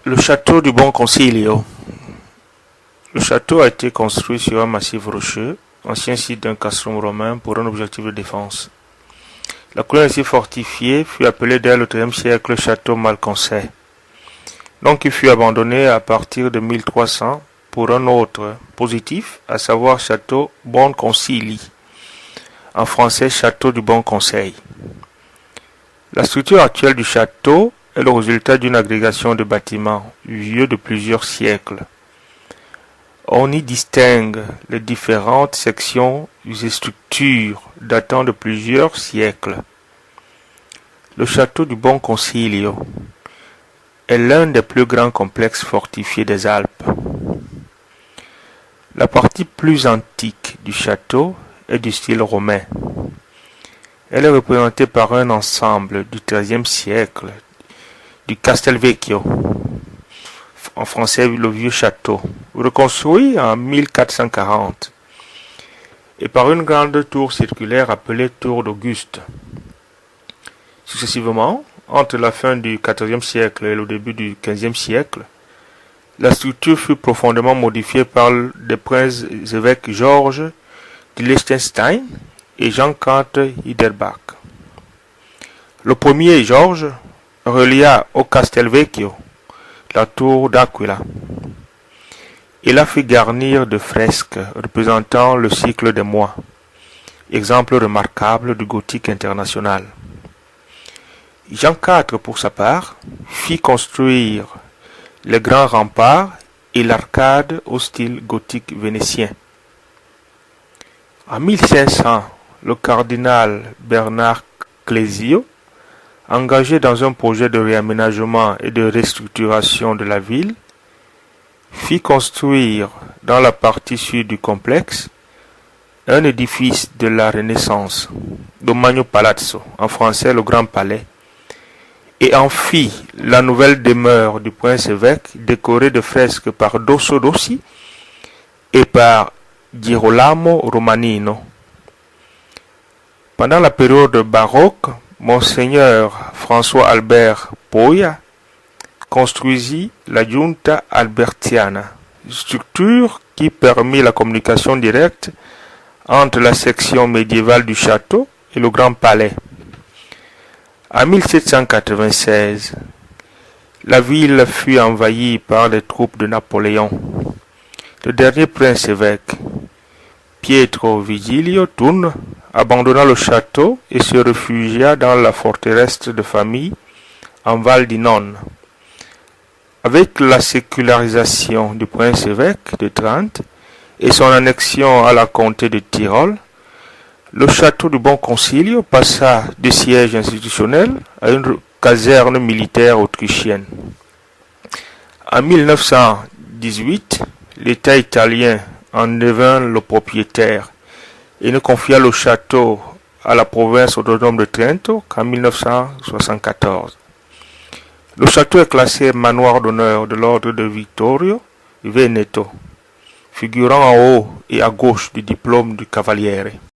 Le château du Bon Consiglio. Le château a été construit sur un massif rocheux, ancien site d'un castrum romain pour un objectif de défense. La colonne ainsi fortifiée fut appelée dès le XIIIe siècle château Malconcey, donc il fut abandonné à partir de 1300 pour un autre positif, à savoir château Bon Consigli, en français château du Bon Conseil. La structure actuelle du château est le résultat d'une agrégation de bâtiments vieux de plusieurs siècles. On y distingue les différentes sections et structures datant de plusieurs siècles. Le château du Bon Consiglio est l'un des plus grands complexes fortifiés des Alpes. La partie plus antique du château est du style romain. Elle est représentée par un ensemble du XIIIe siècle, du Castelvecchio, en français le vieux château, reconstruit en 1440, et par une grande tour circulaire appelée tour d'Auguste. Successivement, entre la fin du XIVe siècle et le début du XVe siècle, la structure fut profondément modifiée par des princes évêques Georges de Liechtenstein et Jean IV Hiderbach. Le premier, Georges, relia au Castelvecchio la tour d'Aquila et la fit garnir de fresques représentant le cycle des mois, exemple remarquable du gothique international. Jean IV, pour sa part, fit construire les grands remparts et l'arcade au style gothique vénitien. En 1500, le cardinal Bernard Clésio, engagé dans un projet de réaménagement et de restructuration de la ville, fit construire dans la partie sud du complexe un édifice de la Renaissance, le Magno Palazzo, en français le Grand Palais, et en fit la nouvelle demeure du prince-évêque décorée de fresques par Dosso Dossi et par Girolamo Romanino. Pendant la période baroque, Monseigneur François-Albert Poya construisit la Giunta Albertiana, structure qui permit la communication directe entre la section médiévale du château et le Grand Palais. En 1796, la ville fut envahie par les troupes de Napoléon. Le dernier prince-évêque, Pietro Vigilio Thun, abandonna le château et se réfugia dans la forteresse de famille en Val di Non. Avec la sécularisation du prince-évêque de Trente et son annexion à la comté de Tyrol, le château du Bon Consiglio passa de siège institutionnel à une caserne militaire autrichienne. En 1918, l'État italien en devint le propriétaire et ne confia le château à la province autonome de Trento qu'en 1974. Le château est classé manoir d'honneur de l'ordre de Vittorio Veneto, figurant en haut et à gauche du diplôme du Cavaliere.